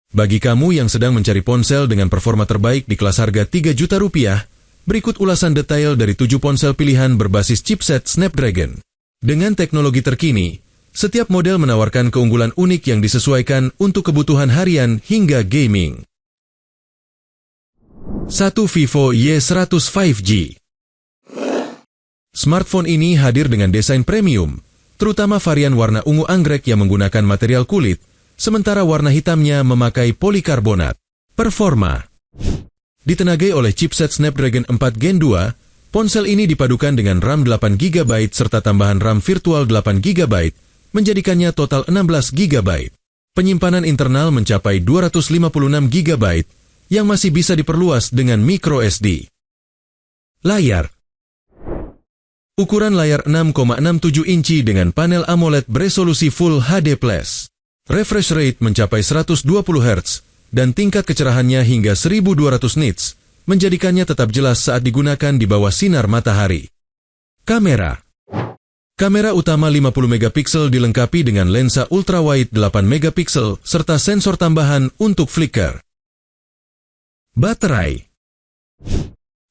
Bagi kamu yang sedang mencari ponsel dengan performa terbaik di kelas harga 3 juta rupiah, berikut ulasan detail dari 7 ponsel pilihan berbasis chipset Snapdragon. Dengan teknologi terkini, setiap model menawarkan keunggulan unik yang disesuaikan untuk kebutuhan harian hingga gaming. 1. Vivo Y100 5G. Smartphone ini hadir dengan desain premium, terutama varian warna ungu anggrek yang menggunakan material kulit, sementara warna hitamnya memakai polikarbonat. Performa. Ditenagai oleh chipset Snapdragon 4 Gen 2, ponsel ini dipadukan dengan RAM 8GB serta tambahan RAM virtual 8GB, menjadikannya total 16GB. Penyimpanan internal mencapai 256GB, yang masih bisa diperluas dengan microSD. Layar. Ukuran layar 6,67 inci dengan panel AMOLED beresolusi Full HD+. Refresh rate mencapai 120 Hz, dan tingkat kecerahannya hingga 1200 nits, menjadikannya tetap jelas saat digunakan di bawah sinar matahari. Kamera. Kamera utama 50 megapiksel dilengkapi dengan lensa ultrawide 8 megapiksel serta sensor tambahan untuk flicker. Baterai.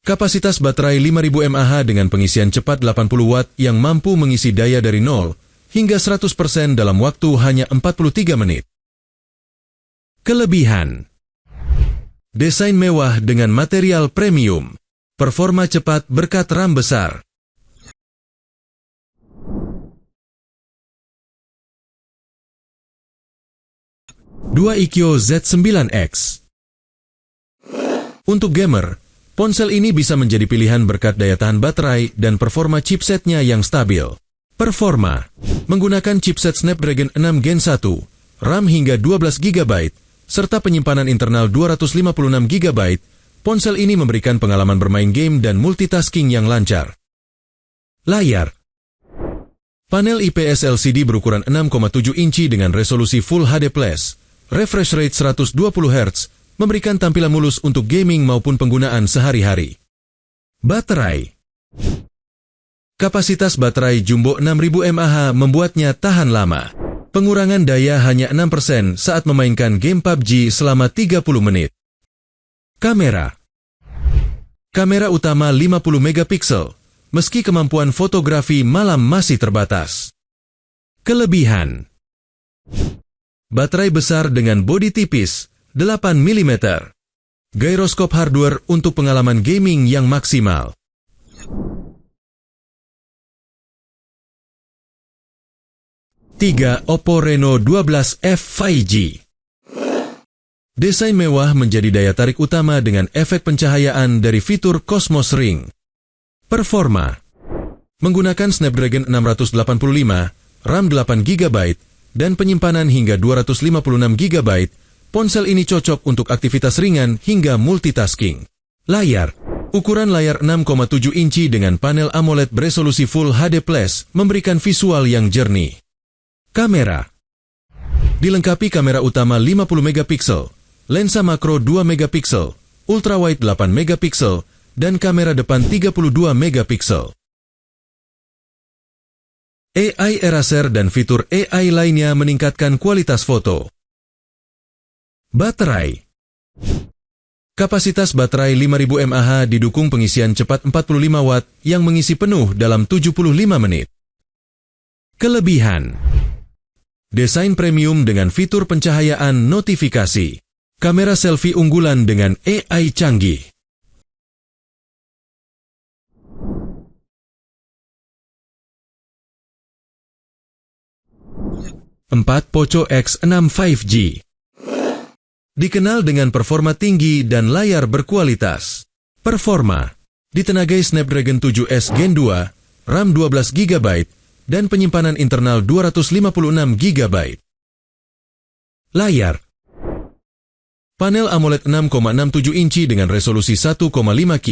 Kapasitas baterai 5000 mAh dengan pengisian cepat 80 Watt yang mampu mengisi daya dari 0 hingga 100% dalam waktu hanya 43 menit. Kelebihan. Desain mewah dengan material premium. Performa cepat berkat RAM besar. iQOO Z9X. Untuk gamer, ponsel ini bisa menjadi pilihan berkat daya tahan baterai dan performa chipsetnya yang stabil. Performa. Menggunakan chipset Snapdragon 6 Gen 1, RAM hingga 12GB, serta penyimpanan internal 256GB, ponsel ini memberikan pengalaman bermain game dan multitasking yang lancar. Layar. Panel IPS LCD berukuran 6,7 inci dengan resolusi Full HD+, refresh rate 120 Hz, memberikan tampilan mulus untuk gaming maupun penggunaan sehari-hari. Baterai. Kapasitas baterai jumbo 6000 mAh membuatnya tahan lama. Pengurangan daya hanya 6% saat memainkan game PUBG selama 30 menit. Kamera. Kamera utama 50 megapiksel, meski kemampuan fotografi malam masih terbatas. Kelebihan. Baterai besar dengan bodi tipis, 8 mm. Gyroscope hardware untuk pengalaman gaming yang maksimal. Oppo Reno 12F 5G. Desain mewah menjadi daya tarik utama dengan efek pencahayaan dari fitur Cosmos Ring. Performa. Menggunakan Snapdragon 685, RAM 8GB, dan penyimpanan hingga 256GB, ponsel ini cocok untuk aktivitas ringan hingga multitasking. Layar. Ukuran layar 6,7 inci dengan panel AMOLED beresolusi Full HD+, memberikan visual yang jernih. Kamera. Dilengkapi kamera utama 50 megapiksel, lensa makro 2 megapiksel, ultrawide 8 megapiksel, dan kamera depan 32 megapiksel. AI eraser dan fitur AI lainnya meningkatkan kualitas foto. Baterai. Kapasitas baterai 5000 mAh didukung pengisian cepat 45 Watt yang mengisi penuh dalam 75 menit. Kelebihan. Desain premium dengan fitur pencahayaan notifikasi. Kamera selfie unggulan dengan AI canggih. Poco X6 5G. Dikenal dengan performa tinggi dan layar berkualitas. Performa. Ditenagai Snapdragon 7S Gen 2, RAM 12GB, dan penyimpanan internal 256GB. Layar. Panel AMOLED 6,67 inci dengan resolusi 1,5K,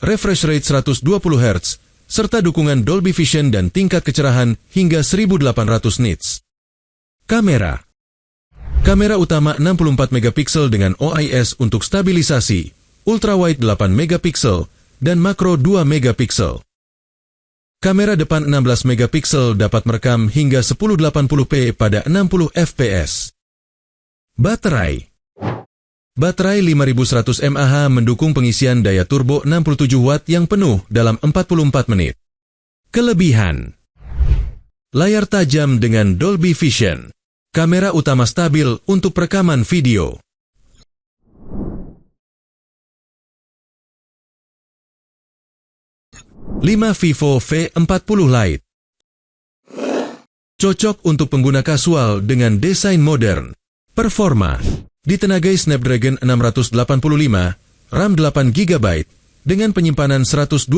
refresh rate 120 Hz, serta dukungan Dolby Vision dan tingkat kecerahan hingga 1800 nits. Kamera. Kamera utama 64 megapiksel dengan OIS untuk stabilisasi, ultrawide 8 megapiksel, dan makro 2 megapiksel. Kamera depan 16 megapiksel dapat merekam hingga 1080p pada 60 fps. Baterai. Baterai 5100 mAh mendukung pengisian daya turbo 67 Watt yang penuh dalam 44 menit. Kelebihan: layar tajam dengan Dolby Vision. Kamera utama stabil untuk perekaman video. Vivo V40 Lite. Cocok untuk pengguna kasual dengan desain modern. Performa: ditenagai Snapdragon 685, RAM 8GB, dengan penyimpanan 128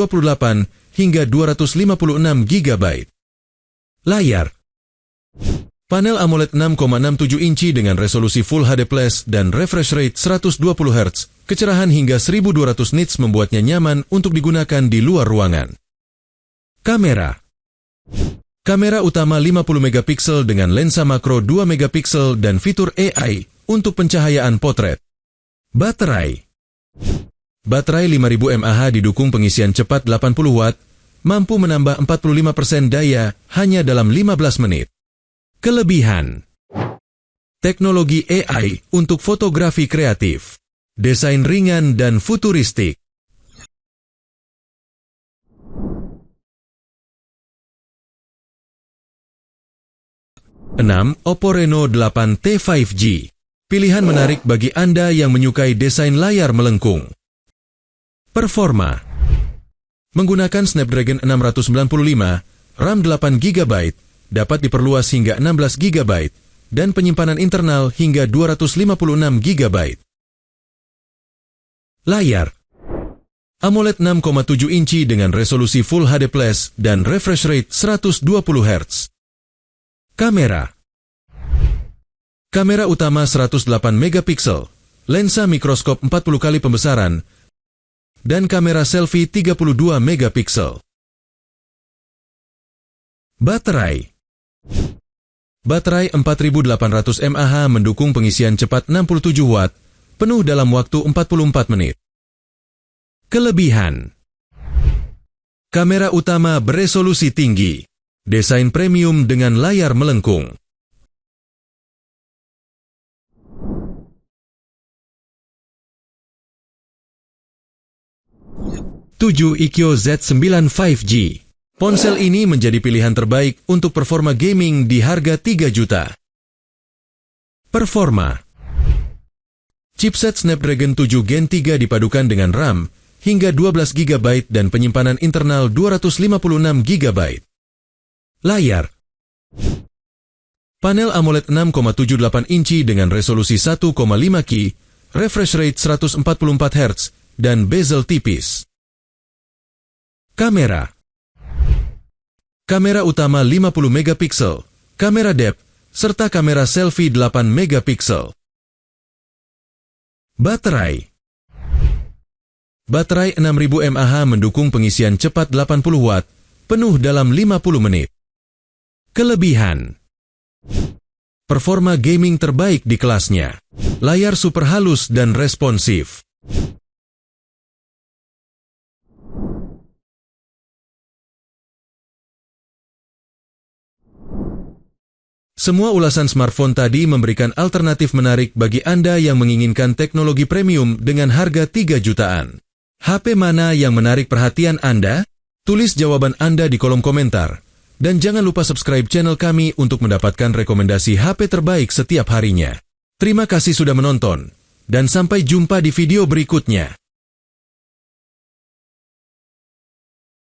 hingga 256 GB. Layar: panel AMOLED 6,67 inci dengan resolusi Full HD Plus dan refresh rate 120 Hz, kecerahan hingga 1200 nits membuatnya nyaman untuk digunakan di luar ruangan. Kamera: kamera utama 50 megapiksel dengan lensa makro 2 megapiksel dan fitur AI untuk pencahayaan potret. Baterai: baterai 5000 mAh didukung pengisian cepat 80 Watt, mampu menambah 45% daya hanya dalam 15 menit. Kelebihan: teknologi AI untuk fotografi kreatif, desain ringan dan futuristik. 6. Oppo Reno 8T 5G. Pilihan menarik bagi Anda yang menyukai desain layar melengkung. Performa: menggunakan Snapdragon 695, RAM 8GB, dapat diperluas hingga 16 GB, dan penyimpanan internal hingga 256 GB. Layar: AMOLED 6,7 inci dengan resolusi Full HD Plus dan refresh rate 120 Hz. Kamera: kamera utama 108 megapiksel, lensa mikroskop 40 kali pembesaran, dan kamera selfie 32 megapiksel. Baterai: baterai 4800 mAh mendukung pengisian cepat 67 Watt, penuh dalam waktu 44 menit. Kelebihan: kamera utama beresolusi tinggi, desain premium dengan layar melengkung. 7. Ikkyo Z9 5G. Ponsel ini menjadi pilihan terbaik untuk performa gaming di harga 3 juta. Performa: chipset Snapdragon 7 Gen 3 dipadukan dengan RAM hingga 12 GB dan penyimpanan internal 256 GB. Layar: panel AMOLED 6,78 inci dengan resolusi 1,5K, refresh rate 144 Hz, dan bezel tipis. Kamera: kamera utama 50 megapiksel, kamera depth, serta kamera selfie 8 megapiksel. Baterai: baterai 6000 mAh mendukung pengisian cepat 80 Watt, penuh dalam 50 menit. Kelebihan: performa gaming terbaik di kelasnya, layar super halus dan responsif. Semua ulasan smartphone tadi memberikan alternatif menarik bagi Anda yang menginginkan teknologi premium dengan harga 3 jutaan. HP mana yang menarik perhatian Anda? Tulis jawaban Anda di kolom komentar. Dan jangan lupa subscribe channel kami untuk mendapatkan rekomendasi HP terbaik setiap harinya. Terima kasih sudah menonton, dan sampai jumpa di video berikutnya.